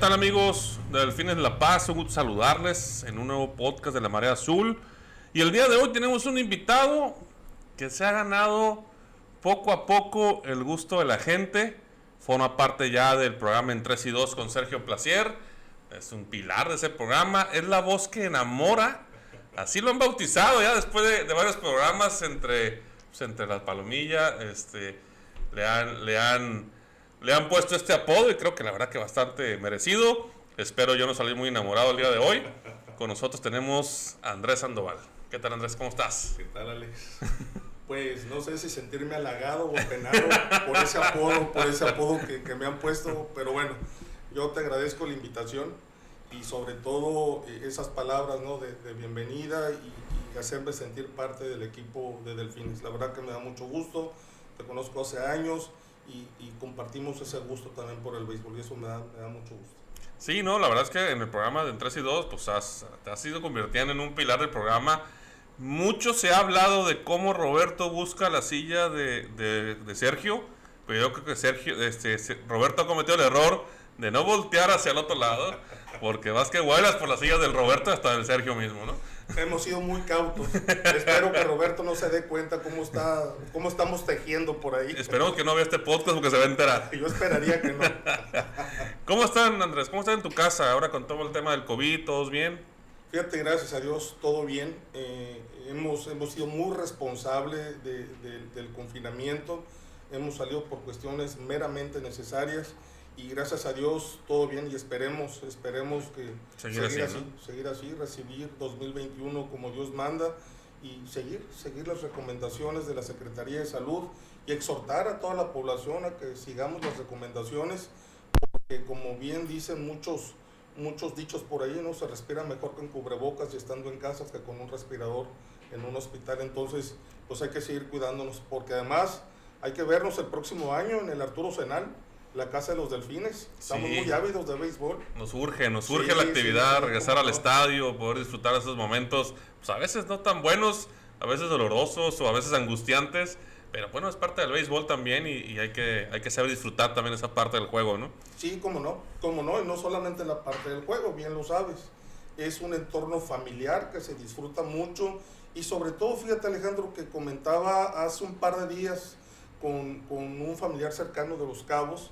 tal, amigos de Delfines de La Paz? Un gusto saludarles en un nuevo podcast de La Marea Azul. Y el día de hoy tenemos un invitado que se ha ganado poco a poco el gusto de la gente. Forma parte ya del programa En 3 y 2 con Sergio Placier. Es un pilar de ese programa. Es la voz que enamora. Así lo han bautizado ya después de varios programas entre las palomillas. Le han puesto este apodo y creo que la verdad que bastante merecido. Espero yo no salir muy enamorado el día de hoy. Con nosotros tenemos a Andrés Sandoval. ¿Qué tal, Andrés? ¿Cómo estás? ¿Qué tal, Alex? Pues no sé si sentirme halagado o apenado por ese apodo que me han puesto, pero bueno, yo te agradezco la invitación y sobre todo esas palabras, ¿no?, de bienvenida y hacerme sentir parte del equipo de Delfines. La verdad que me da mucho gusto, te conozco hace años y compartimos ese gusto también por el béisbol y eso me da mucho gusto. Sí, no, la verdad es que en el programa de En 3 y 2 pues te has ido convirtiendo en un pilar del programa. Mucho se ha hablado de cómo Roberto busca la silla de Sergio, pero yo creo que Roberto ha cometido el error de no voltear hacia el otro lado, porque vas que vuelas por las sillas del Roberto hasta del Sergio mismo, ¿no? Hemos sido muy cautos. Espero que Roberto no se dé cuenta cómo estamos tejiendo por ahí. Esperemos que no vea este podcast porque se va a enterar. Yo esperaría que no. ¿Cómo están, Andrés? ¿Cómo están en tu casa ahora con todo el tema del COVID? ¿Todos bien? Fíjate, gracias a Dios, todo bien. Hemos sido muy responsables del confinamiento. Hemos salido por cuestiones meramente necesarias. Y gracias a Dios, todo bien y esperemos que seguir así, recibir 2021 como Dios manda y seguir las recomendaciones de la Secretaría de Salud y exhortar a toda la población a que sigamos las recomendaciones, porque como bien dicen muchos dichos por ahí, no se respira mejor con cubrebocas y estando en casa que con un respirador en un hospital. Entonces, pues hay que seguir cuidándonos, porque además hay que vernos el próximo año en el Arturo Senal, la casa de los Delfines. Estamos muy ávidos de béisbol. Nos urge la actividad, regresar al estadio, poder disfrutar de esos momentos, pues a veces no tan buenos, a veces dolorosos o a veces angustiantes, pero bueno, es parte del béisbol también y hay que saber disfrutar también esa parte del juego, ¿no? Sí, cómo no, y no solamente la parte del juego, bien lo sabes. Es un entorno familiar que se disfruta mucho y sobre todo, fíjate, Alejandro, que comentaba hace un par de días con un familiar cercano de Los Cabos,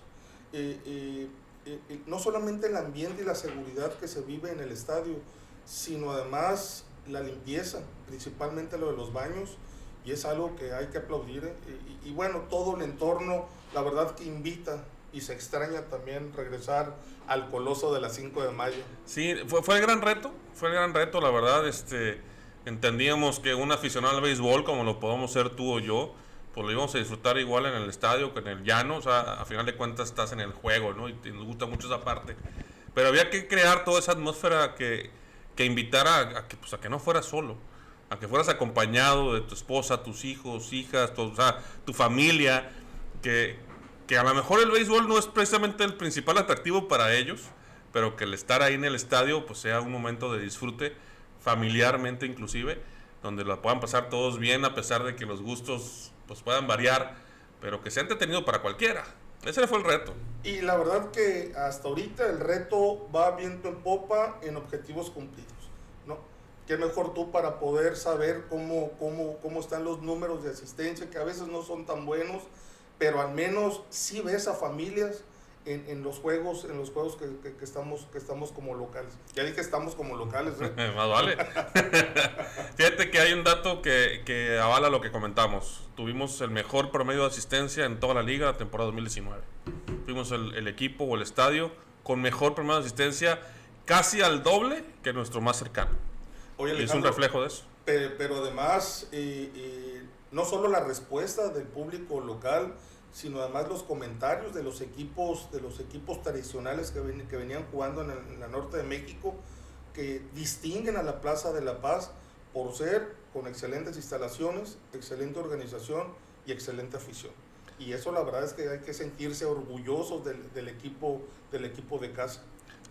no solamente el ambiente y la seguridad que se vive en el estadio, sino además la limpieza, principalmente lo de los baños, y es algo que hay que aplaudir, y bueno, todo el entorno, la verdad que invita, y se extraña también regresar al Coloso de la 5 de mayo. Sí, fue el gran reto, la verdad. Entendíamos que un aficionado al béisbol, como lo podemos ser tú o yo, pues lo íbamos a disfrutar igual en el estadio que en el llano, o sea, a final de cuentas estás en el juego, ¿no? Y nos gusta mucho esa parte. Pero había que crear toda esa atmósfera que invitara a que no fueras solo, a que fueras acompañado de tu esposa, tus hijos, hijas, tu familia, que a lo mejor el béisbol no es precisamente el principal atractivo para ellos, pero que el estar ahí en el estadio pues sea un momento de disfrute, familiarmente inclusive, donde la puedan pasar todos bien a pesar de que los gustos pues puedan variar, pero que sea entretenido para cualquiera. Ese fue el reto. Y la verdad que hasta ahorita el reto va viento en popa en objetivos cumplidos, ¿no? Qué mejor tú para poder saber cómo están los números de asistencia, que a veces no son tan buenos, pero al menos sí ves a familias en los juegos que estamos como locales. Ya dije estamos como locales, ¿eh? Más vale. Fíjate que hay un dato que avala lo que comentamos. Tuvimos el mejor promedio de asistencia en toda la liga la temporada 2019. Fuimos el equipo o el estadio con mejor promedio de asistencia, casi al doble que nuestro más cercano. Oye, y es un reflejo de eso. Pero además, no solo la respuesta del público local, sino además los comentarios de los equipos tradicionales que venían jugando en la norte de México, que distinguen a la Plaza de la Paz por ser con excelentes instalaciones, excelente organización y excelente afición. Y eso la verdad es que hay que sentirse orgullosos del equipo de casa.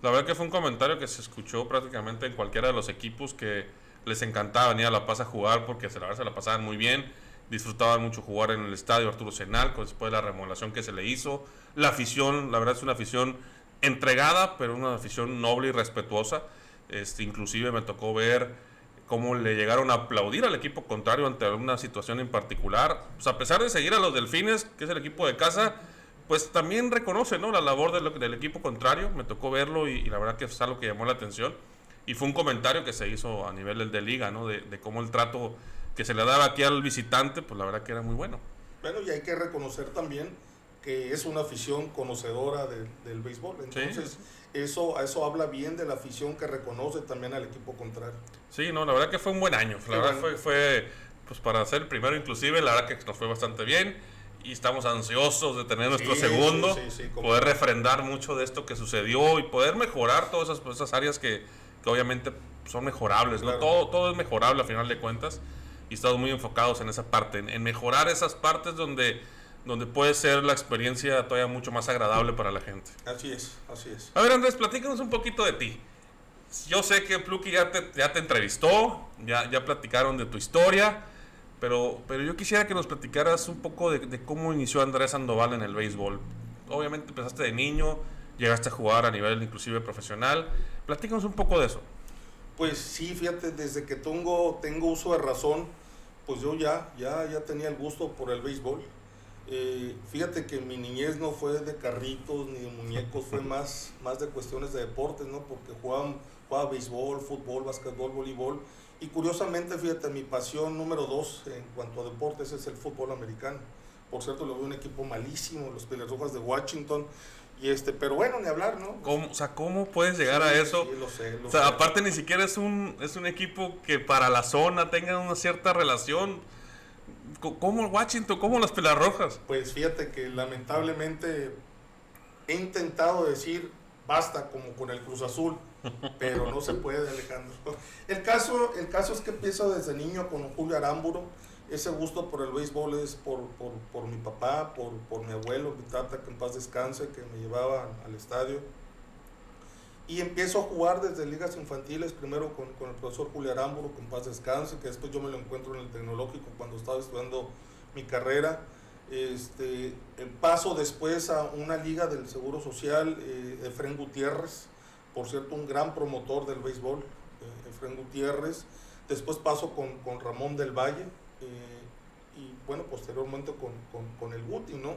La verdad que fue un comentario que se escuchó prácticamente en cualquiera de los equipos, que les encantaba venir a La Paz a jugar porque se la pasaban muy bien. Disfrutaban mucho jugar en el estadio Arturo Senal después de la remodelación que se le hizo. La afición, la verdad es una afición entregada, pero una afición noble y respetuosa. Inclusive me tocó ver cómo le llegaron a aplaudir al equipo contrario ante alguna situación en particular. Pues a pesar de seguir a los Delfines, que es el equipo de casa, pues también reconoce, ¿no?, la labor del equipo contrario. Me tocó verlo y la verdad que es algo que llamó la atención. Y fue un comentario que se hizo a nivel de liga, ¿no?, de cómo el trato que se le daba aquí al visitante, pues la verdad que era muy bueno. Bueno, y hay que reconocer también que es una afición conocedora del béisbol. Entonces, sí, eso habla bien de la afición que reconoce también al equipo contrario. Sí, no, la verdad que fue un buen año. La verdad fue pues para ser el primero inclusive, la verdad que nos fue bastante bien. Y estamos ansiosos de tener nuestro segundo, poder refrendar mucho de esto que sucedió y poder mejorar todas esas áreas que obviamente son mejorables, ¿no? Claro. Todo es mejorable a final de cuentas. Y estamos muy enfocados en esa parte, en mejorar esas partes donde puede ser la experiencia todavía mucho más agradable para la gente. Así es, así es. A ver, Andrés, platícanos un poquito de ti. Yo sé que Plucky ya te entrevistó, ya platicaron de tu historia, pero yo quisiera que nos platicaras un poco de cómo inició Andrés Sandoval en el béisbol. Obviamente empezaste de niño, llegaste a jugar a nivel inclusive profesional. Platícanos un poco de eso. Pues sí, fíjate, desde que tengo uso de razón, pues yo ya tenía el gusto por el béisbol. Fíjate que mi niñez no fue de carritos ni de muñecos, fue más de cuestiones de deportes, ¿no? Porque jugaba béisbol, fútbol, básquetbol, voleibol. Y curiosamente, fíjate, mi pasión número 2 en cuanto a deportes es el fútbol americano. Por cierto, lo veo un equipo malísimo, los Pieles Rojas de Washington. Pero bueno, ni hablar, ¿no? ¿Cómo puedes llegar a eso? Sí, lo sé. Aparte ni siquiera es un equipo que para la zona tenga una cierta relación. ¿Cómo el Washington? ¿Cómo las Pieles Rojas? Pues fíjate que lamentablemente he intentado decir basta como con el Cruz Azul, pero no se puede, Alejandro. El caso es que empiezo desde niño con Julio Aramburu. Ese gusto por el béisbol es por mi papá, por mi abuelo, mi tata, que en paz descanse, que me llevaba al estadio. Y empiezo a jugar desde ligas infantiles, primero con el profesor Julio Aramburu, que en paz descanse, que después yo me lo encuentro en el Tecnológico cuando estaba estudiando mi carrera. Paso después a una liga del Seguro Social, Efrén Gutiérrez, por cierto, un gran promotor del béisbol, Efrén Gutiérrez. Después paso con Ramón del Valle. Y bueno, posteriormente con el Guti, ¿no?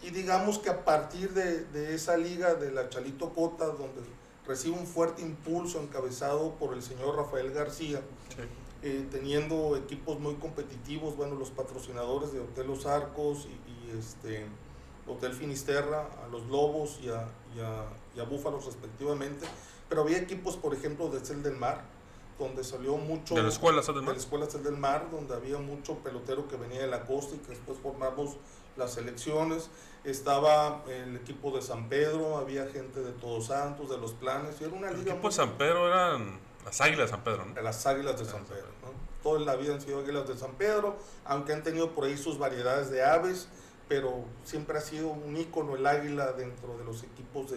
Y digamos que a partir de esa liga de la Chalito Cota, donde recibe un fuerte impulso encabezado por el señor Rafael García, sí, teniendo equipos muy competitivos, bueno, los patrocinadores de Hotel Los Arcos y Hotel Finisterra, a los Lobos y a Búfalos respectivamente, pero había equipos, por ejemplo, de Cel del Mar, donde salió mucho de la escuela Cel del Mar, donde había mucho pelotero que venía de la costa y que después formamos las selecciones. Estaba el equipo de San Pedro, había gente de Todos Santos, de Los Planes, y era una liga. El equipo de San Pedro eran las Águilas de San Pedro, ¿no? Las Águilas de San Pedro, ¿no? Toda la vida han sido Águilas de San Pedro, aunque han tenido por ahí sus variedades de aves, pero siempre ha sido un ícono el águila dentro de los equipos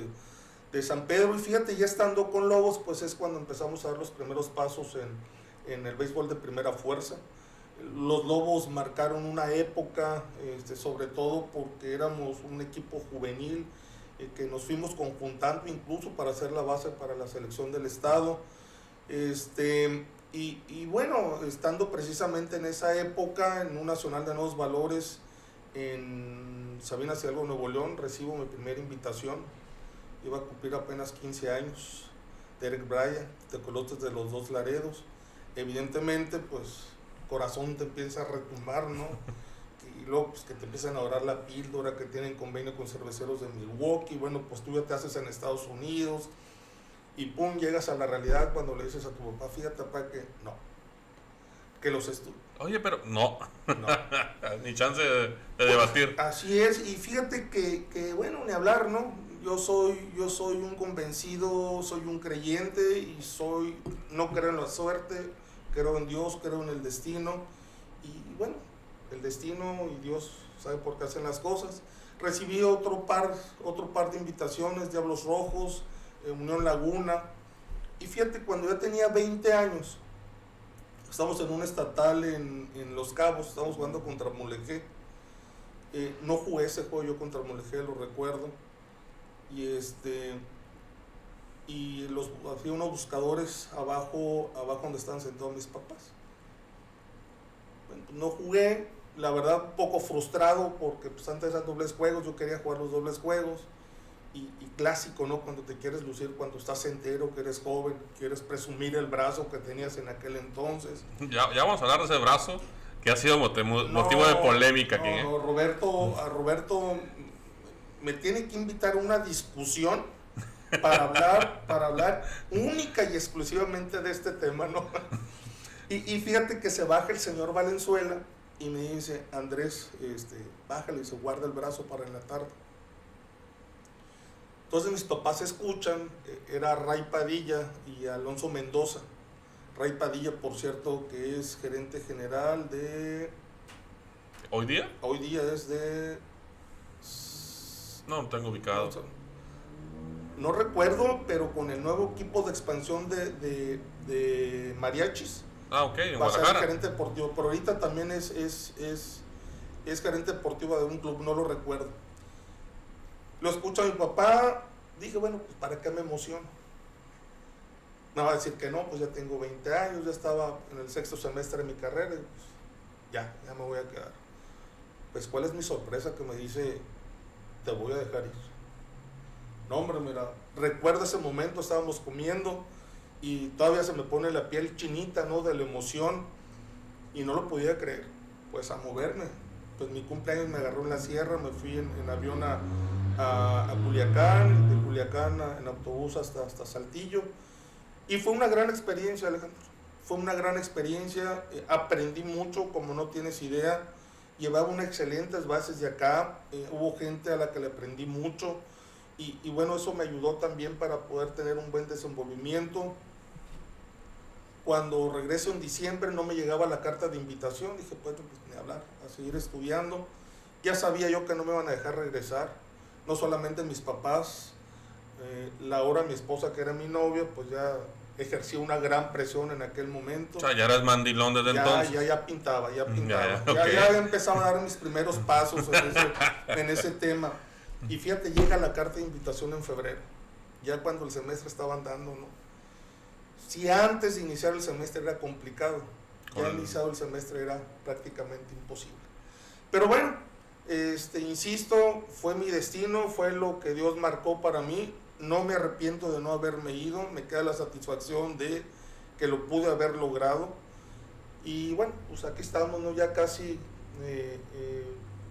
de San Pedro. Y fíjate, ya estando con Lobos, pues es cuando empezamos a dar los primeros pasos en el béisbol de primera fuerza. Los Lobos marcaron una época, sobre todo porque éramos un equipo juvenil, que nos fuimos conjuntando incluso para hacer la base para la selección del estado. Y bueno, estando precisamente en esa época, en un Nacional de Nuevos Valores, en Sabinas Hidalgo, Nuevo León, recibo mi primera invitación. Iba a cumplir apenas 15 años, Derek Bryan, Tecolotes de los Dos Laredos. Evidentemente, pues, corazón te empieza a retumbar, ¿no? Y luego, pues, que te empiezan a orar la píldora, que tienen convenio con cerveceros de Milwaukee. Bueno, pues tú ya te haces en Estados Unidos y pum, llegas a la realidad cuando le dices a tu papá, fíjate, papá, que no, que los estudios. Oye, pero no. Ni chance de debatir. Así es, y fíjate que bueno, ni hablar, ¿no? Yo soy un convencido, soy un creyente y no creo en la suerte, creo en Dios, creo en el destino. Y bueno, el destino y Dios sabe por qué hacen las cosas. Recibí otro par de invitaciones, Diablos Rojos, Unión Laguna. Y fíjate, cuando ya tenía 20 años, estamos en un estatal en Los Cabos, estamos jugando contra Mulegé. No jugué ese juego yo contra Mulegé, lo recuerdo. y hacía unos buscadores abajo donde estaban sentados mis papás. Bueno, no jugué, la verdad un poco frustrado porque pues antes eran dobles juegos, yo quería jugar los dobles juegos y clásico, ¿no? Cuando te quieres lucir, cuando estás entero, que eres joven, quieres presumir el brazo que tenías en aquel entonces. Ya vamos a hablar de ese brazo que ha sido motivo de polémica aquí. No, Roberto me tiene que invitar a una discusión para hablar única y exclusivamente de este tema, ¿no? Y fíjate que se baja el señor Valenzuela y me dice, Andrés, bájale y se guarda el brazo para en la tarde. Entonces mis papás escuchan, era Ray Padilla y Alonso Mendoza. Ray Padilla, por cierto, que es gerente general de... ¿Hoy día? Hoy día es de... No tengo ubicado. No recuerdo, pero con el nuevo equipo de expansión de Mariachis. Ah, ok, en va a ser Guadalajara. gerente deportivo, pero ahorita también es gerente deportivo de un club, no lo recuerdo. Lo escucha mi papá, dije, bueno, pues ¿para qué me emociono? Me va a decir que no, pues ya tengo 20 años, ya estaba en el 6º semestre de mi carrera, y pues ya me voy a quedar. Pues ¿cuál es mi sorpresa? Que me dice, te voy a dejar ir. No, hombre, mira, recuerdo ese momento, estábamos comiendo y todavía se me pone la piel chinita, ¿no? De la emoción y no lo podía creer, pues a moverme. Pues mi cumpleaños me agarró en la sierra, me fui en avión a Culiacán, de Culiacán en autobús hasta Saltillo y fue una gran experiencia, Alejandro. Fue una gran experiencia, aprendí mucho, como no tienes idea, llevaba unas excelentes bases de acá, hubo gente a la que le aprendí mucho y bueno, eso me ayudó también para poder tener un buen desenvolvimiento. Cuando regreso en diciembre no me llegaba la carta de invitación, dije, pues ni hablar, a seguir estudiando. Ya sabía yo que no me iban a dejar regresar, no solamente mis papás, Laura, mi esposa, que era mi novia, pues ya ejercía una gran presión en aquel momento. O sea, ya eras mandilón desde entonces. Ya pintaba. Okay. Ya empezaba a dar mis primeros pasos en ese tema. Y fíjate, llega la carta de invitación en febrero, ya cuando el semestre estaba andando, ¿no? Si antes de iniciar el semestre era complicado, ya iniciado el semestre era prácticamente imposible. Pero bueno, insisto, fue mi destino, fue lo que Dios marcó para mí. No me arrepiento de no haberme ido, me queda la satisfacción de que lo pude haber logrado. Y bueno, pues aquí estamos, ¿no? Ya casi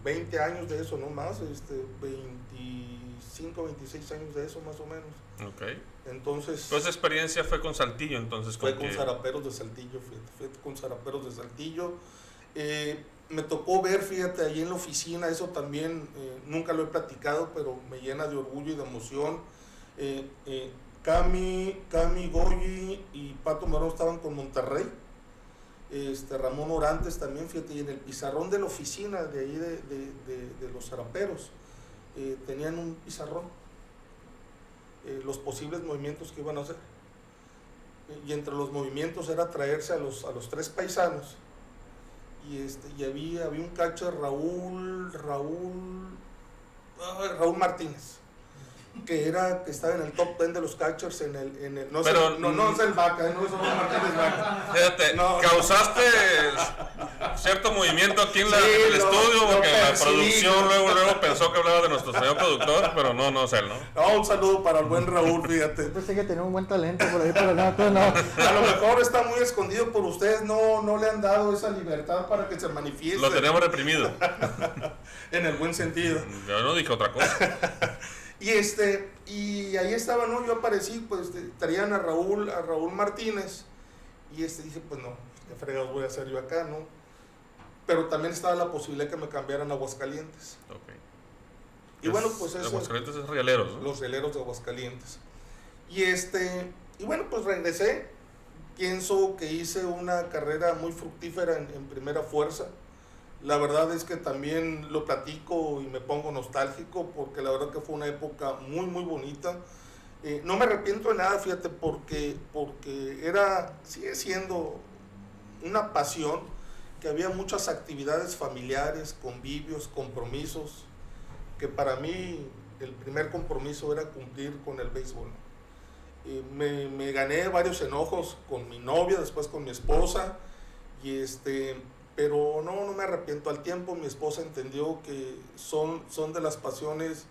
20 años de eso, no más, 25, 26 años de eso más o menos. Okay. Entonces, esa experiencia fue con Saltillo, entonces. Fue con Zaraperos de Saltillo, me tocó ver, fíjate, ahí en la oficina, eso también, nunca lo he platicado, pero me llena de orgullo y de emoción. Cami, Goyi y Pato Morón estaban con Monterrey. Ramón Orantes también, fíjate, y en el pizarrón de la oficina de ahí de los Zaraperos, tenían un pizarrón, los posibles movimientos que iban a hacer. Y entre los movimientos era traerse a los 3 paisanos. Y había un catcher, Raúl Martínez, que estaba en el top 10 de los catchers no es el Vaca, no es Raúl Martínez Vaca. Fíjate, causaste cierto movimiento aquí en el estudio, porque la producción luego pensó que hablaba de nuestro señor productor, pero no es él, ¿no? Un saludo para el buen Raúl, fíjate. Yo pensé que tenía un buen talento por ahí, pero no. A lo mejor está muy escondido por ustedes, no le han dado esa libertad para que se manifieste. Lo tenemos reprimido. En el buen sentido. Yo no dije otra cosa. Y ahí estaba, ¿no? Yo aparecí, pues traían a Raúl Martínez, y dije, pues no, qué fregados voy a hacer yo acá, ¿no? Pero también estaba la posibilidad que me cambiaran a Aguascalientes. Okay. Y bueno, pues eso. Aguascalientes es Rieleros, ¿no? Los Rieleros de Aguascalientes. Y bueno, pues regresé. Pienso que hice una carrera muy fructífera en primera fuerza. La verdad es que también lo platico y me pongo nostálgico, porque la verdad que fue una época muy, muy bonita. No me arrepiento de nada, fíjate, porque sigue siendo una pasión, que había muchas actividades familiares, convivios, compromisos, que para mí el primer compromiso era cumplir con el béisbol. Me gané varios enojos con mi novia, después con mi esposa, pero no me arrepiento. Al tiempo mi esposa entendió que son de las pasiones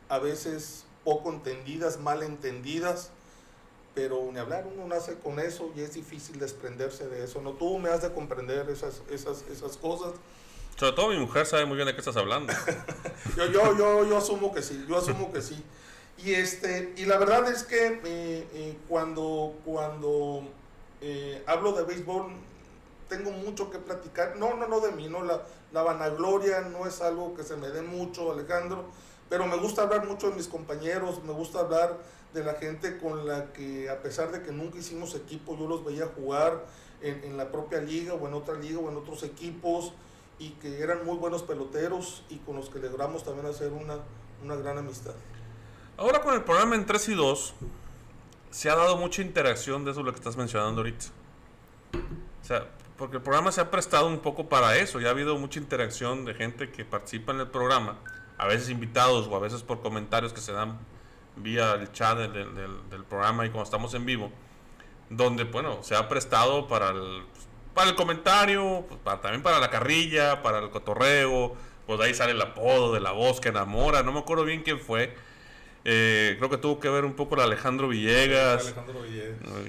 a veces poco entendidas, mal entendidas, pero ni hablar, uno nace con eso y es difícil desprenderse de eso, ¿no? Tú me has de comprender esas cosas. Sobre todo mi mujer sabe muy bien de qué estás hablando. yo asumo que sí, Y la verdad es que cuando hablo de béisbol tengo mucho que platicar, no de mí, no la vanagloria no es algo que se me dé mucho, Alejandro, pero me gusta hablar mucho de mis compañeros, me gusta hablar de la gente con la que, a pesar de que nunca hicimos equipo, yo los veía jugar en la propia liga o en otra liga o en otros equipos, y que eran muy buenos peloteros y con los que logramos también hacer una gran amistad. Ahora con el programa en 3 y 2 se ha dado mucha interacción de eso lo que estás mencionando ahorita. O sea, porque el programa se ha prestado un poco para eso, ya ha habido mucha interacción de gente que participa en el programa, a veces invitados o a veces por comentarios que se dan vía el chat del programa y cuando estamos en vivo, donde, bueno, se ha prestado para el comentario, pues también para la carrilla, para el cotorreo, pues de ahí sale el apodo de la voz que enamora, no me acuerdo bien quién fue, creo que tuvo que ver un poco el Alejandro Villegas,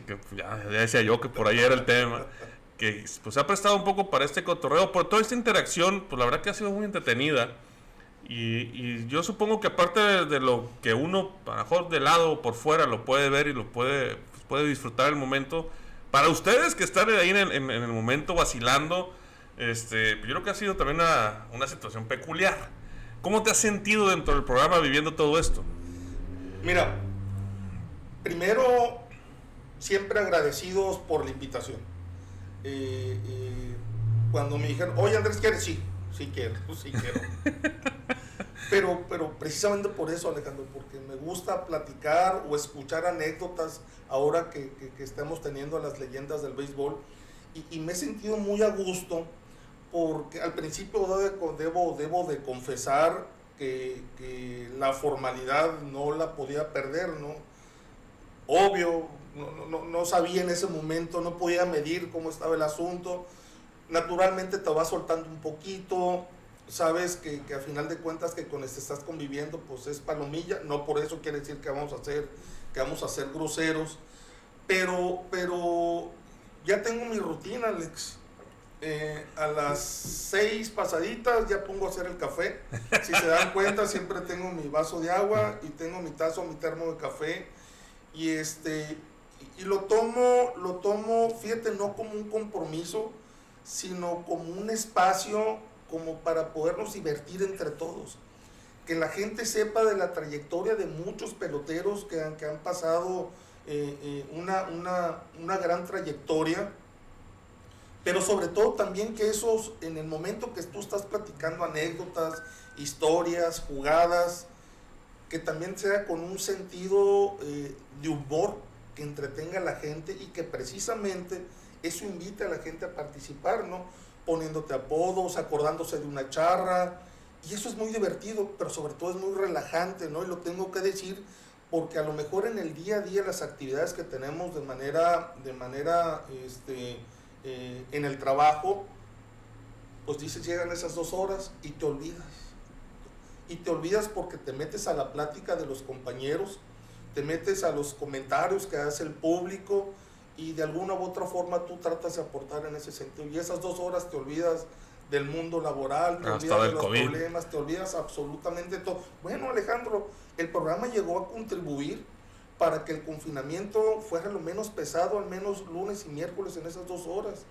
que ya decía yo que por ahí era el tema, que pues se ha prestado un poco para este cotorreo, por toda esta interacción, pues la verdad que ha sido muy entretenida. Y yo supongo que aparte de lo que uno, a lo mejor de lado o por fuera, lo puede ver y lo puede disfrutar el momento, para ustedes que están ahí en el momento vacilando, yo creo que ha sido también una situación peculiar. ¿Cómo te has sentido dentro del programa viviendo todo esto? Mira, primero, siempre agradecidos por la invitación. Cuando me dijeron, oye Andrés, ¿quieres? Sí quiero. Pero precisamente por eso, Alejandro, porque me gusta platicar o escuchar anécdotas ahora que estamos teniendo a las leyendas del béisbol, y me he sentido muy a gusto, porque al principio debo de confesar que la formalidad no la podía perder, ¿no? Obvio, no sabía en ese momento, no podía medir cómo estaba el asunto. Naturalmente te vas soltando un poquito, sabes que a final de cuentas que con estás conviviendo pues es palomilla, no por eso quiere decir que vamos a ser groseros, pero ya tengo mi rutina, Alex. A las 6 pasaditas ya pongo a hacer el café. Si se dan cuenta, siempre tengo mi vaso de agua y tengo mi tazo, mi termo de café, y lo tomo, fíjate, no como un compromiso, sino como un espacio como para podernos divertir entre todos, que la gente sepa de la trayectoria de muchos peloteros que han pasado una gran trayectoria, pero sobre todo también que esos, en el momento que tú estás platicando anécdotas, historias, jugadas, que también sea con un sentido de humor que entretenga a la gente, y que precisamente eso invita a la gente a participar, ¿no? Poniéndote apodos, acordándose de una charra, y eso es muy divertido, pero sobre todo es muy relajante, ¿no? Y lo tengo que decir porque a lo mejor en el día a día las actividades que tenemos de manera en el trabajo, pues dices, llegan esas 2 horas y te olvidas. Y te olvidas porque te metes a la plática de los compañeros, te metes a los comentarios que hace el público, y de alguna u otra forma tú tratas de aportar en ese sentido, y esas 2 horas te olvidas del mundo laboral, te olvidas de los problemas, te olvidas absolutamente todo. Bueno, Alejandro, el programa llegó a contribuir para que el confinamiento fuera lo menos pesado, al menos lunes y miércoles en esas 2 horas.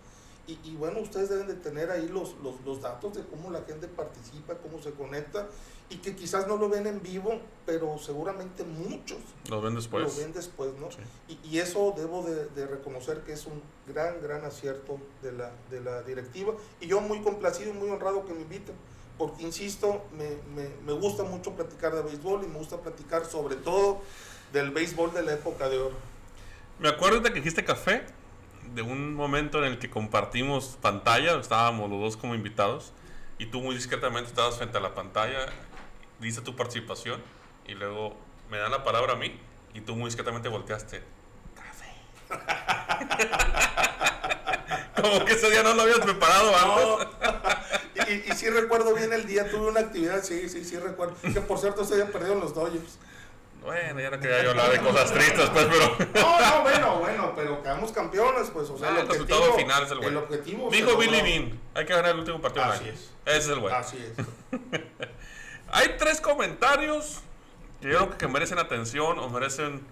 Y bueno, ustedes deben de tener ahí los datos de cómo la gente participa, cómo se conecta, y que quizás no lo ven en vivo, pero seguramente muchos lo ven después, ¿no? Sí. Y eso debo de reconocer que es un gran acierto de la directiva, y yo muy complacido y muy honrado que me inviten, porque insisto, me gusta mucho platicar de béisbol, y me gusta platicar sobre todo del béisbol de la época de oro. Me acuerdo de que dijiste café, de un momento en el que compartimos pantalla, estábamos los dos como invitados, y tú muy discretamente estabas frente a la pantalla, diste tu participación, y luego me dan la palabra a mí y tú muy discretamente volteaste. Café. Como que ese día no lo habías preparado antes. Y sí recuerdo bien el día, tuve una actividad, sí recuerdo. Que por cierto ese día perdieron los Dodgers. Bueno, ya no quería yo hablar de cosas tristes, pues, pero... Bueno, pero quedamos campeones, pues, o sea, el resultado final es el bueno. El objetivo... Dijo Billy Bean, hay que ganar el último partido. Así es. Ese es el bueno. Así es. Hay 3 comentarios que yo creo que merecen atención o merecen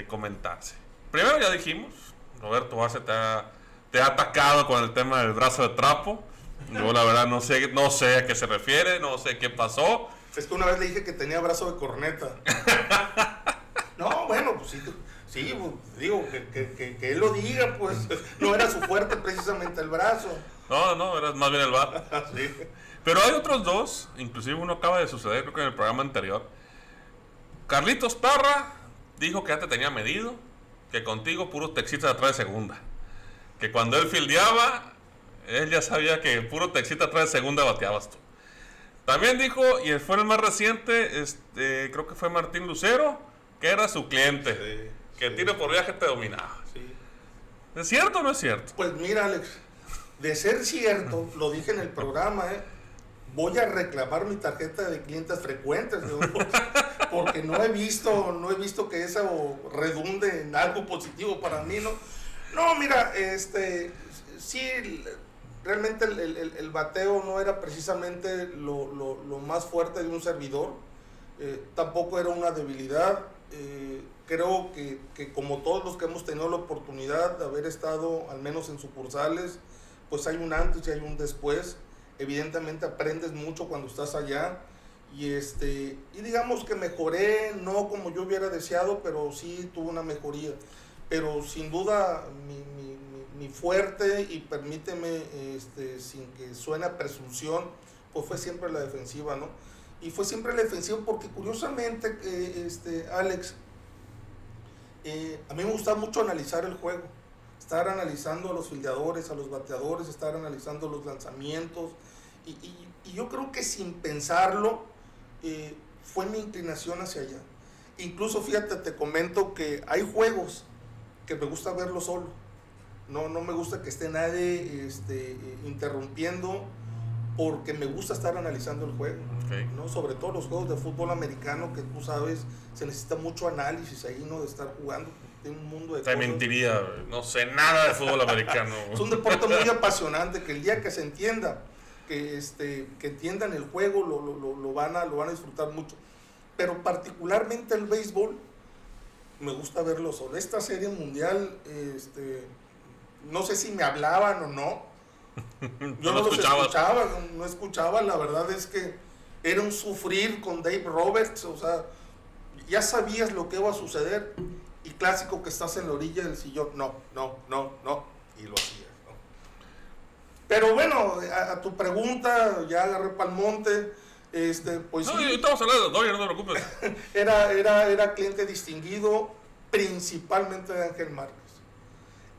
comentarse. Primero ya dijimos, Roberto Arce te ha atacado con el tema del brazo de trapo. Yo la verdad no sé a qué se refiere, no sé qué pasó. Es que una vez le dije que tenía brazo de corneta. No, bueno, pues sí, pues, digo, que él lo diga, pues. No era su fuerte precisamente el brazo. No, era más bien el bat. Sí. Pero hay otros 2, inclusive uno acaba de suceder, creo que en el programa anterior. Carlitos Parra dijo que ya te tenía medido, que contigo puro texita atrás de segunda. Que cuando él fildeaba, él ya sabía que puro texita atrás de segunda bateabas tú. También dijo, y fue el más reciente, creo que fue Martín Lucero, que era su cliente, que tiro por viaje te dominaba. Sí. ¿Es cierto o no es cierto? Pues mira, Alex, de ser cierto, lo dije en el programa, voy a reclamar mi tarjeta de clientes frecuentes, ¿no? Porque no he visto que eso redunde en algo positivo para mí, ¿no? No, mira, sí, realmente el bateo no era precisamente lo más fuerte de un servidor, tampoco era una debilidad. Creo que como todos los que hemos tenido la oportunidad de haber estado al menos en sucursales, pues hay un antes y hay un después. Evidentemente aprendes mucho cuando estás allá y digamos que mejoré, no como yo hubiera deseado, pero sí tuve una mejoría. Pero sin duda mi fuerte, y permíteme, sin que suene a presunción, pues fue siempre la defensiva, ¿no? Y fue siempre la defensiva porque curiosamente, Alex, a mí me gusta mucho analizar el juego, estar analizando a los fildeadores, a los bateadores, estar analizando los lanzamientos, y yo creo que sin pensarlo, fue mi inclinación hacia allá. Incluso fíjate, te comento que hay juegos que me gusta verlo solo. No me gusta que esté nadie interrumpiendo, porque me gusta estar analizando el juego. Okay. ¿No? Sobre todo los juegos de fútbol americano, que tú sabes, se necesita mucho análisis ahí, ¿no? De estar jugando. Tiene un mundo de te cosas. Mentiría, no sé nada de fútbol americano. Es un deporte muy apasionante, que el día que se entienda, que entiendan el juego, lo van a disfrutar mucho. Pero particularmente el béisbol, me gusta verlo solo. Esta serie mundial, no sé si me hablaban o no. Yo no los escuchaba, la verdad es que era un sufrir con Dave Roberts, o sea, ya sabías lo que iba a suceder, y clásico que estás en la orilla del sillón, no, y lo hacías, ¿no? Pero bueno, a tu pregunta, ya agarré pa'l monte, pues no, sí. estamos hablando de Dodgers, no te preocupes. Era cliente distinguido, principalmente de Ángel Márquez.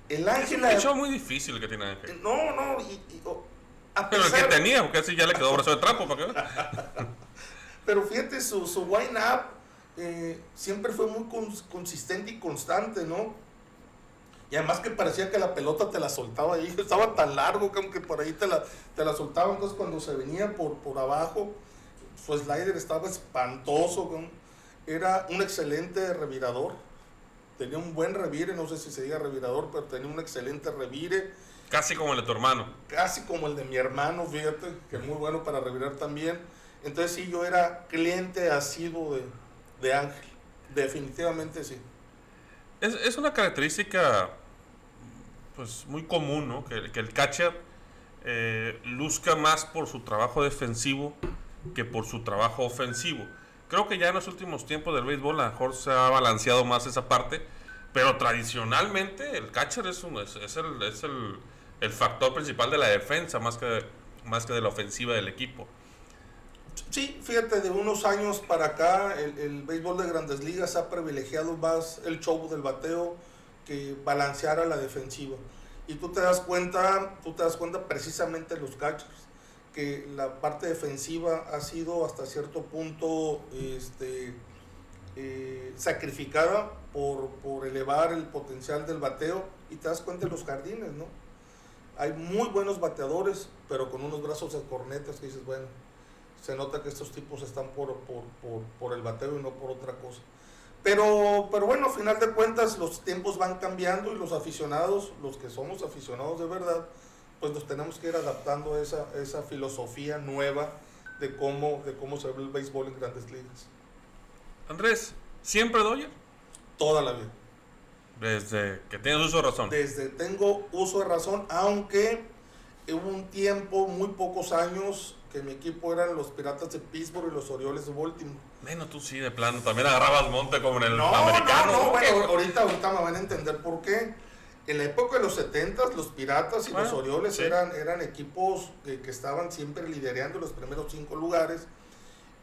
El Ángel... Es un hecho muy difícil el que tiene Ángel. No, pero el que tenía, porque así ya le quedó brazo de trapo, ¿para qué? Pero fíjate, su wind-up siempre fue muy consistente y constante, ¿no? Y además que parecía que la pelota te la soltaba ahí, estaba tan largo que aunque por ahí te la soltaba, entonces cuando se venía por abajo, su slider estaba espantoso, ¿no? Era un excelente revirador, tenía un buen revire, no sé si se diga revirador, pero tenía un excelente revire. Casi como el de tu hermano. Casi como el de mi hermano, fíjate, que es muy bueno para revirar también. Entonces sí, yo era cliente asiduo de Ángel, definitivamente sí. Es una característica pues muy común, ¿no? Que el catcher luzca más por su trabajo defensivo que por su trabajo ofensivo. Creo que ya en los últimos tiempos del béisbol a lo mejor se ha balanceado más esa parte, pero tradicionalmente el catcher es el factor principal de la defensa más que de la ofensiva del equipo. Sí, fíjate, de unos años para acá el béisbol de Grandes Ligas ha privilegiado más el show del bateo que balancear a la defensiva. Y tú te das cuenta precisamente los catchers, que la parte defensiva ha sido hasta cierto punto sacrificada por elevar el potencial del bateo, y te das cuenta de los Jardines, ¿no? Hay muy buenos bateadores, pero con unos brazos de cornetas que dices, bueno, se nota que estos tipos están por el bateo y no por otra cosa. Pero bueno, a final de cuentas los tiempos van cambiando, y los aficionados, los que somos aficionados de verdad, pues nos tenemos que ir adaptando a esa filosofía nueva de cómo se ve el béisbol en Grandes Ligas. Andrés, ¿siempre Dodger? Toda la vida. Desde que tienes uso de razón. Desde tengo uso de razón, aunque hubo un tiempo, muy pocos años, que mi equipo eran los Piratas de Pittsburgh y los Orioles de Baltimore. Bueno, tú sí, de plano, también agarrabas monte como en el americano. No, bueno, ahorita me van a entender por qué. En la época de los 70s, los Piratas y los Orioles sí, eran equipos que estaban siempre liderando los primeros 5 lugares.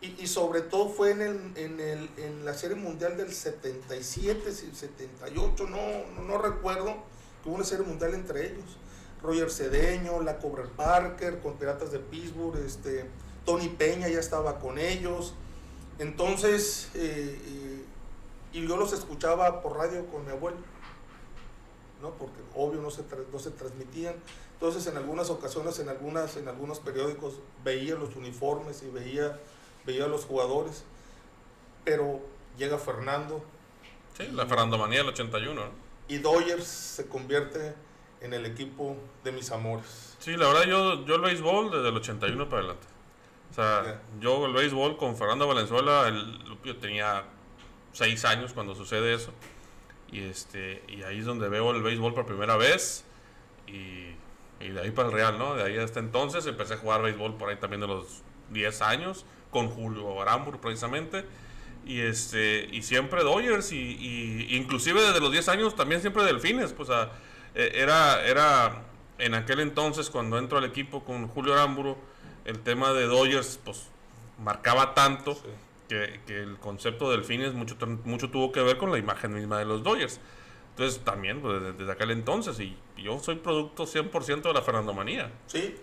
Y sobre todo fue en la Serie Mundial del 77, 78, no recuerdo, que hubo una Serie Mundial entre ellos. Roger Cedeño, la Cobra Parker con Piratas de Pittsburgh, Tony Peña ya estaba con ellos. Entonces, y yo los escuchaba por radio con mi abuelo, ¿no? Porque obvio no se transmitían. Entonces, en algunas ocasiones, en algunos periódicos, veía los uniformes y veía a los jugadores, pero llega Fernando. Sí, la Fernandomanía del 81, ¿no? Y Dodgers se convierte en el equipo de mis amores. Sí, la verdad yo el béisbol desde el 81 para adelante. O sea, yo el béisbol con Fernando Valenzuela, yo tenía 6 años cuando sucede eso. Y ahí es donde veo el béisbol por primera vez. Y de ahí para el Real, ¿no? De ahí hasta entonces empecé a jugar béisbol por ahí también de los 10 años. Con Julio Aramburu precisamente, y siempre Dodgers, y inclusive desde los 10 años también siempre Delfines. Pues era en aquel entonces, cuando entro al equipo con Julio Aramburu, el tema de Dodgers pues marcaba tanto, sí, que el concepto de Delfines mucho tuvo que ver con la imagen misma de los Dodgers. Entonces también pues, desde aquel entonces, y yo soy producto 100% de la Fernandomanía. Sí,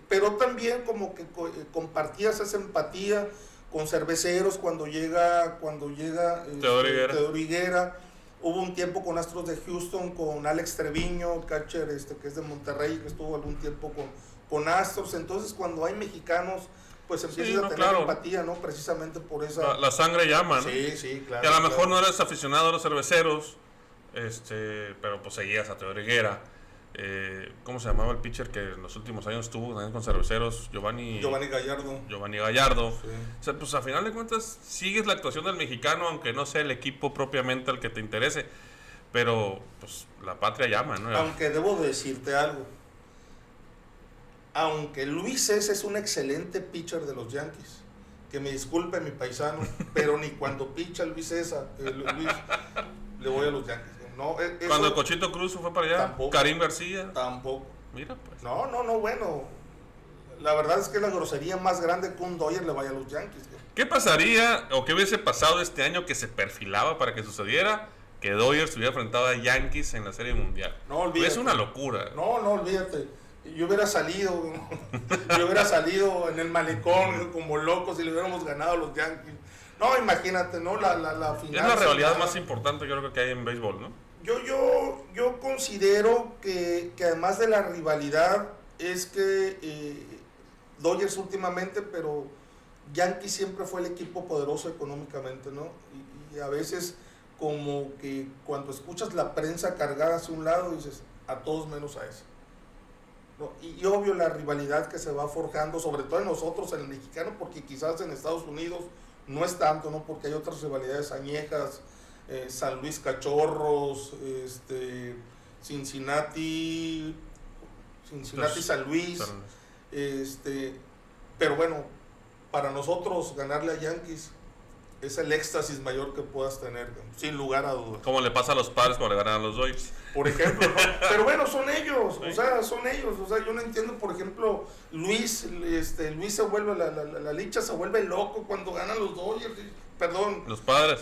pero también como que compartías esa empatía con cerveceros cuando llega Teodoro Higuera. Hubo un tiempo con Astros de Houston, con Alex Treviño, catcher que es de Monterrey, que estuvo algún tiempo con Astros. Entonces cuando hay mexicanos, pues empiezas a tener empatía, ¿no? Precisamente por esa... La sangre llama, ¿no? Sí, claro. Que a lo mejor no eres aficionado a los cerveceros, pero pues seguías a Teodoro Higuera. ¿Cómo se llamaba el pitcher que en los últimos años estuvo también con cerveceros? Giovanni Gallardo. Sí. O sea, pues a final de cuentas sigues la actuación del mexicano, aunque no sea el equipo propiamente al que te interese. Pero pues la patria llama, ¿no? Aunque debo decirte algo. Aunque Luis César es un excelente pitcher de los Yankees, que me disculpe mi paisano, pero ni cuando picha Luis César, le voy a los Yankees. No, cuando el Cochito Cruz fue para allá, tampoco, Karim García. Tampoco. Mira, pues. No, bueno. La verdad es que la grosería más grande que un Dodger le vaya a los Yankees. ¿Qué pasaría o qué hubiese pasado este año que se perfilaba para que sucediera que Dodgers hubiera enfrentado a Yankees en la Serie Mundial? No, olvídate. Es una locura. No, olvídate. Yo hubiera salido en el malecón como loco si le hubiéramos ganado a los Yankees. No, imagínate, ¿no? La final. Es la rivalidad más importante, yo creo que hay en béisbol, ¿no? Yo considero que además de la rivalidad es que Dodgers últimamente, pero Yankees siempre fue el equipo poderoso económicamente, ¿no? Y a veces como que cuando escuchas la prensa cargada hacia un lado dices, a todos menos a ese. ¿No? Y obvio la rivalidad que se va forjando, sobre todo en nosotros, en el mexicano, porque quizás en Estados Unidos no es tanto, ¿no? Porque hay otras rivalidades añejas, San Luis Cachorros, Cincinnati San Luis, pero bueno, para nosotros ganarle a Yankees es el éxtasis mayor que puedas tener, sin lugar a dudas. Como le pasa a los Padres cuando le ganan a los Dodgers. Por ejemplo, ¿no? Pero bueno, son ellos, son ellos. O sea, yo no entiendo, por ejemplo, Luis se vuelve, la licha se vuelve loco cuando ganan los Dodgers. Perdón. Los Padres.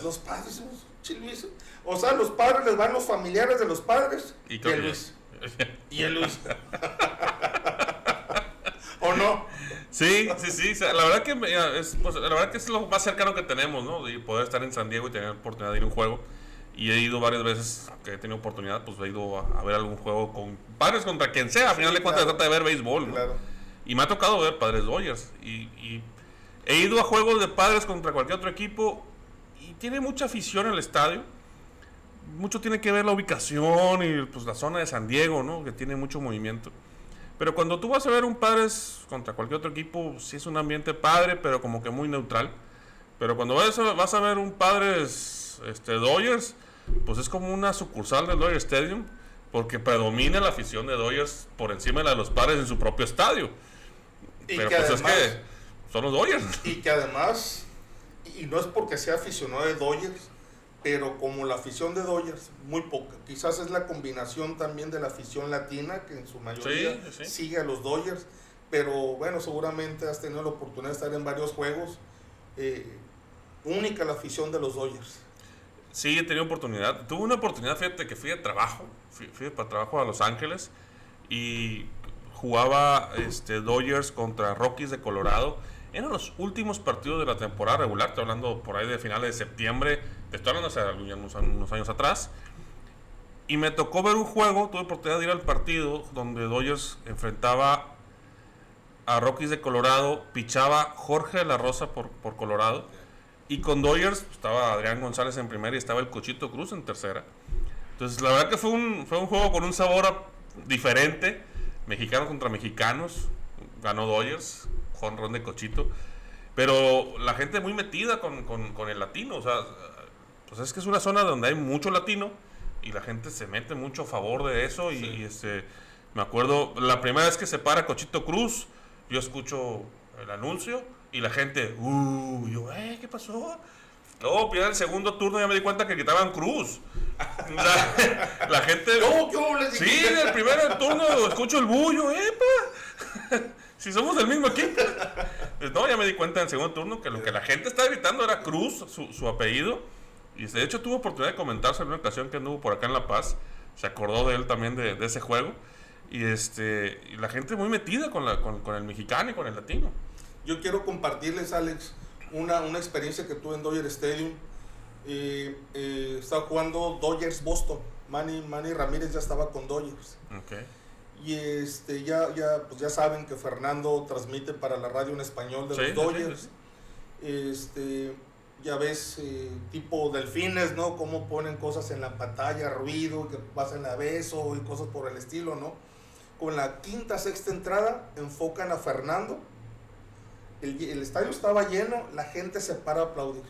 Luis. O sea, los Padres les van los familiares de los Padres y el Luis. Y el Luis. ¿O no? sí, o sea, la verdad que pues, la verdad que es lo más cercano que tenemos, ¿no? De poder estar en San Diego y tener la oportunidad de ir a un juego. Y he ido varias veces que he tenido oportunidad, pues he ido a ver algún juego con Padres contra quien sea. Al final de cuentas se trata de ver béisbol, ¿no? Claro. Y me ha tocado ver Padres Dodgers. Y he ido a juegos de Padres contra cualquier otro equipo y tiene mucha afición el estadio. Mucho tiene que ver la ubicación y pues la zona de San Diego, ¿no? Que tiene mucho movimiento. Pero cuando tú vas a ver un Padres contra cualquier otro equipo, sí es un ambiente padre, pero como que muy neutral. Pero cuando vas a ver un Padres Dodgers, pues es como una sucursal del Dodger Stadium, porque predomina la afición de Dodgers por encima de la de los Padres en su propio estadio. Y Pero que pues además, es que son los Dodgers. Y que además, y no es porque sea aficionado de Dodgers, pero como la afición de Dodgers, muy poca. Quizás es la combinación también de la afición latina, que en su mayoría Sí. sigue a los Dodgers. Pero bueno, seguramente has tenido la oportunidad de estar en varios juegos. Única la afición de los Dodgers. Sí, he tenido oportunidad. Tuve una oportunidad, fíjate, que fui de trabajo. Fui para trabajo a Los Ángeles y jugaba Dodgers contra Rockies de Colorado. Eran los últimos partidos de la temporada regular. Estoy hablando por ahí de finales de septiembre. Te estoy hablando hace unos años atrás. Y me tocó ver un juego. Tuve oportunidad de ir al partido donde Dodgers enfrentaba a Rockies de Colorado. Pichaba Jorge de la Rosa por Colorado. Y con Dodgers estaba Adrián González en primera y estaba el Cochito Cruz en tercera. Entonces la verdad que fue un juego con un sabor diferente. Mexicanos contra mexicanos. Ganó Dodgers, jonrón de Cochito. Pero la gente muy metida con el latino. O sea, pues es que es una zona donde hay mucho latino y la gente se mete mucho a favor de eso. Sí. Y me acuerdo, la primera vez que se para Cochito Cruz, yo escucho el anuncio y la gente, yo, ¿qué pasó? No, ya en el segundo turno ya me di cuenta que gritaban Cruz. La gente... Sí, en el primer turno escucho el bullo, si somos del mismo equipo. Pues no, ya me di cuenta en el segundo turno que lo que la gente estaba gritando era Cruz, su apellido. Y de hecho tuve oportunidad de comentarse en una ocasión que anduvo por acá en La Paz. Se acordó de él también de ese juego. Y la gente muy metida con el mexicano y con el latino. Yo quiero compartirles, Alex, una experiencia que tuve en Dodger Stadium. Estaba jugando Dodgers Boston. Manny Ramírez ya estaba con Dodgers. Okay. Y pues ya saben que Fernando transmite para la radio en español de los Dodgers. Sí. Ya ves, tipo delfines, ¿no? Cómo ponen cosas en la pantalla, ruido, que pasan a beso y cosas por el estilo, ¿no? Con la quinta, sexta entrada, enfocan a Fernando. El estadio estaba lleno, la gente se para a aplaudir.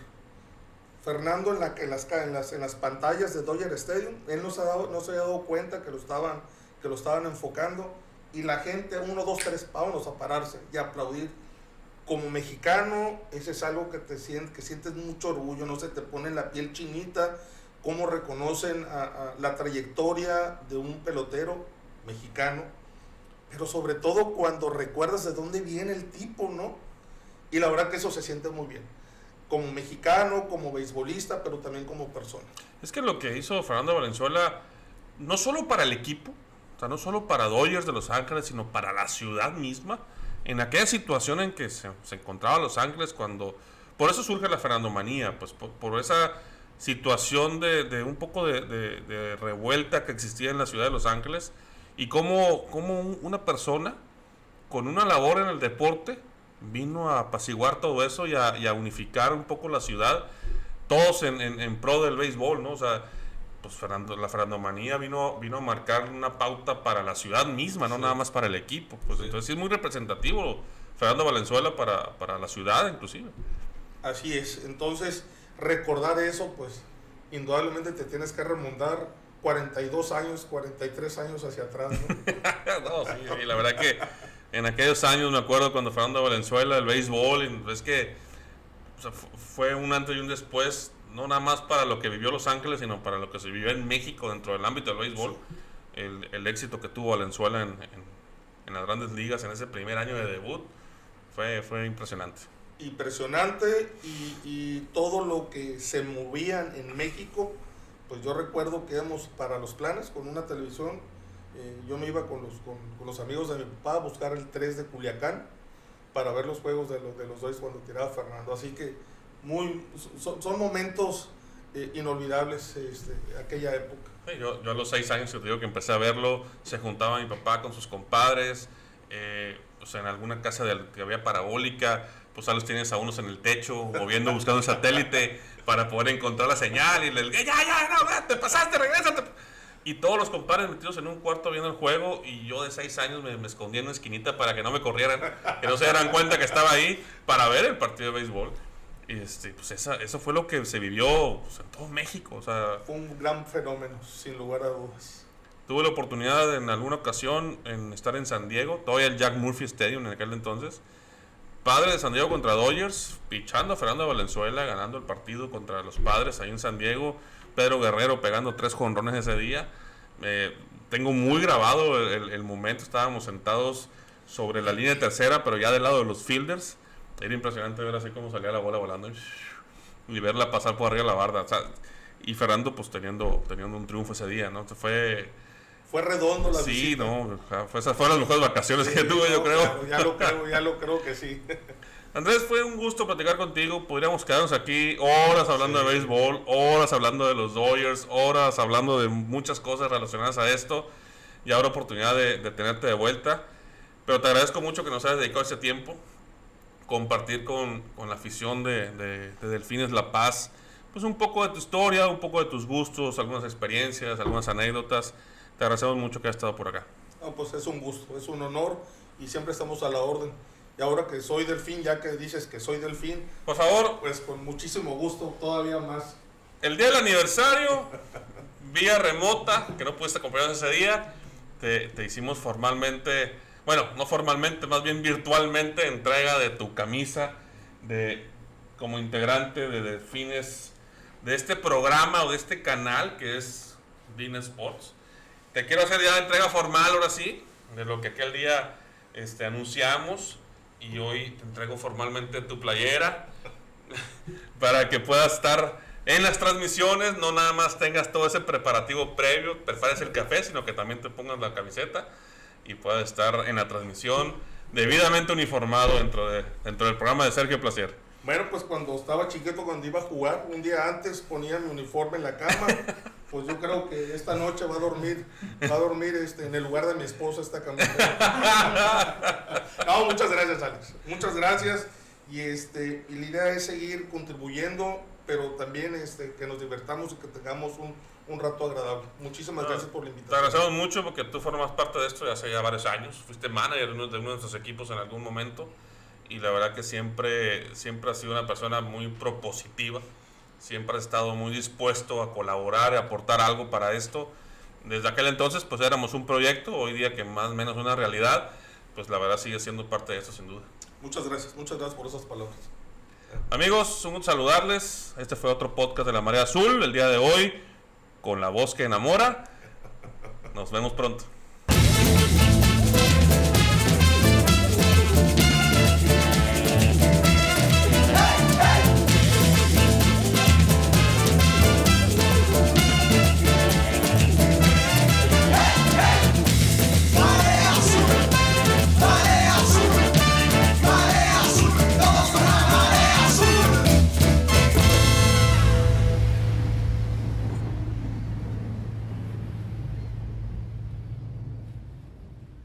Fernando en las pantallas de Dodger Stadium, él no se había dado cuenta que lo estaban enfocando, y la gente, 1, 2, 3, vámonos a pararse y a aplaudir. Como mexicano, ese es algo que sientes mucho orgullo, no se te pone la piel chinita, cómo reconocen a la trayectoria de un pelotero mexicano, pero sobre todo cuando recuerdas de dónde viene el tipo, ¿no? Y la verdad que eso se siente muy bien, como mexicano, como beisbolista, pero también como persona. Es que lo que hizo Fernando Valenzuela, no solo para el equipo, o sea, no solo para Dodgers de Los Ángeles, sino para la ciudad misma, en aquella situación en que se encontraba Los Ángeles cuando... Por eso surge la Fernandomanía, pues por esa situación de un poco de revuelta que existía en la ciudad de Los Ángeles, y cómo una persona con una labor en el deporte vino a apaciguar todo eso y a unificar un poco la ciudad, todos en pro del béisbol, ¿no? O sea, pues la Fernandomanía vino a marcar una pauta para la ciudad misma, no sí. Nada más para el equipo. Pues sí. Entonces sí es muy representativo Fernando Valenzuela para la ciudad, inclusive. Así es. Entonces, recordar eso, pues, indudablemente te tienes que remontar 42 años, 43 años hacia atrás, ¿no? No, sí, la verdad que en aquellos años me acuerdo cuando Fernando Valenzuela, el béisbol, es que o sea, fue un antes y un después, no nada más para lo que vivió Los Ángeles, sino para lo que se vivió en México dentro del ámbito del béisbol. Sí. El éxito que tuvo Valenzuela en las grandes ligas en ese primer año de debut fue impresionante. Impresionante, y todo lo que se movían en México, pues yo recuerdo que íbamos para los planes con una televisión. Yo me iba con los amigos de mi papá a buscar el 3 de Culiacán, para ver los juegos de los Dodgers cuando tiraba Fernando. Así que son momentos inolvidables aquella época. Sí, yo a los 6 años, te digo que empecé a verlo, se juntaba mi papá con sus compadres, pues en alguna casa que había parabólica, pues a los tienes a unos en el techo, moviendo, buscando un satélite para poder encontrar la señal, y les no, te pasaste, regrésate. Y todos los compadres metidos en un cuarto viendo el juego, y yo de 6 años me escondí en una esquinita para que no me corrieran, que no se dieran cuenta que estaba ahí para ver el partido de béisbol. Y pues eso fue lo que se vivió, pues, en todo México. O sea, fue un gran fenómeno, sin lugar a dudas. Tuve la oportunidad en alguna ocasión en estar en San Diego, todavía el Jack Murphy Stadium en aquel entonces. Padre de San Diego contra Dodgers, pichando a Fernando Valenzuela, ganando el partido contra los Padres ahí en San Diego. Pedro Guerrero pegando 3 jonrones ese día. Tengo muy grabado el momento. Estábamos sentados sobre la línea de tercera, pero ya del lado de los fielders. Era impresionante ver así cómo salía la bola volando y verla pasar por arriba de la barda. O sea, y Fernando pues teniendo un triunfo ese día, ¿no? Fue redondo la sí, visita. No, esas fueron las mejores vacaciones que tuve, yo creo. Claro, ya lo creo que sí. Andrés, fue un gusto platicar contigo. Podríamos quedarnos aquí horas hablando de béisbol, horas hablando de los Dodgers, horas hablando de muchas cosas relacionadas a esto. Y ahora oportunidad de tenerte de vuelta. Pero te agradezco mucho que nos hayas dedicado ese tiempo. Compartir con la afición de Delfines La Paz, pues un poco de tu historia, un poco de tus gustos, algunas experiencias, algunas anécdotas. Te agradecemos mucho que hayas estado por acá. No, pues es un gusto, es un honor y siempre estamos a la orden. Y ahora que soy delfín, ya que dices que soy delfín, por favor, pues con muchísimo gusto, todavía más. El día del aniversario, vía remota, que no pudiste acompañarnos ese día, te hicimos formalmente, bueno, no formalmente, más bien virtualmente, entrega de tu camisa como integrante de Delfines, de este programa o de este canal que es Bean Sports. Te quiero hacer ya la entrega formal ahora sí, de lo que aquel día anunciamos. Y hoy te entrego formalmente tu playera para que puedas estar en las transmisiones, no nada más tengas todo ese preparativo previo, prepares el café, sino que también te pongas la camiseta y puedas estar en la transmisión debidamente uniformado dentro del programa de Sergio Placer. Bueno, pues cuando estaba chiquito, cuando iba a jugar, un día antes ponía mi uniforme en la cama. Pues yo creo que esta noche va a dormir en el lugar de mi esposa esta camiseta. No, muchas gracias, Alex. Muchas gracias. Y la idea es seguir contribuyendo, pero también que nos divertamos y que tengamos un rato agradable. Muchísimas gracias por la invitación. Te agradecemos mucho porque tú formas parte de esto de hace ya varios años. Fuiste manager de uno de nuestros equipos en algún momento. Y la verdad que siempre has sido una persona muy propositiva. Siempre has estado muy dispuesto a colaborar, a aportar algo para esto. Desde aquel entonces pues éramos un proyecto, hoy día que más o menos una realidad, pues la verdad sigue siendo parte de esto sin duda. Muchas gracias por esas palabras. Amigos, un gusto saludarles. Este fue otro podcast de La Marea Azul, el día de hoy, con la voz que enamora. Nos vemos pronto.